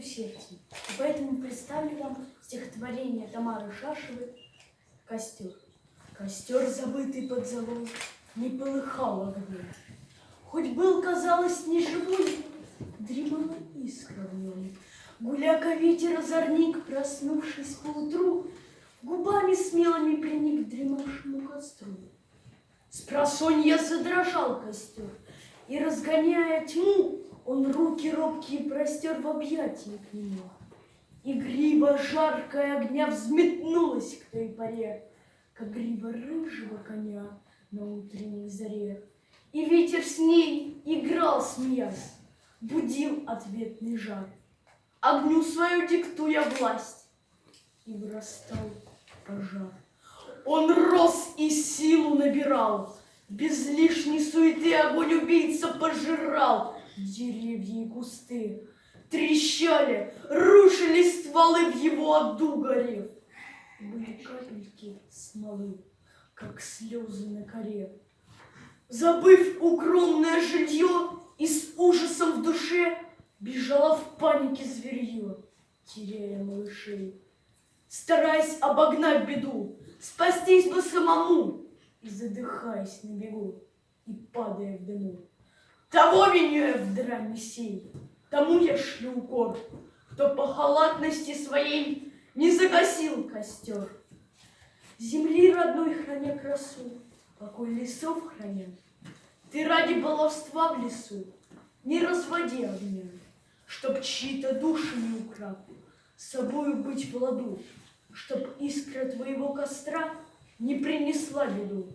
усердием. И поэтому представлю вам стихотворение Тамары Шашевой «Костер». Костер, забытый под золой, не полыхал огнем. Хоть был, казалось, неживой, дремала искра в нем. Гуляка ветер озорник, проснувшись поутру, губами смелыми приник к дремавшему костру. Спросонья задрожал костер, и, разгоняя тьму, он руки робкие простер в объятии к нему. И грива жаркая огня взметнулась к той поре, как грива рыжего коня на утренней заре. И ветер с ней играл, смеясь, будил ответный жар, огню свою диктуя власть, и вырастал пожар. Он рос и силу набирал, без лишней суеты огонь убийца пожирал. Деревья и кусты трещали, рушили стволы в его аду горев. Были капельки смолы, как слезы на коре. Забыв укромное жилье и с ужасом в душе, бежала в панике зверье, теряя малышей. Стараясь обогнать беду, спастись бы самому, и задыхаясь на бегу, и падая в дыму. Того виню я в драме сей, тому я шлю укор, кто по халатности своей не загасил костер. Земли родной храня красу, покой лесов храня, ты ради баловства в лесу не разводи огня, чтоб чьи-то души не украл, с собою быть в ладу, чтоб искра твоего костра не принесла беду.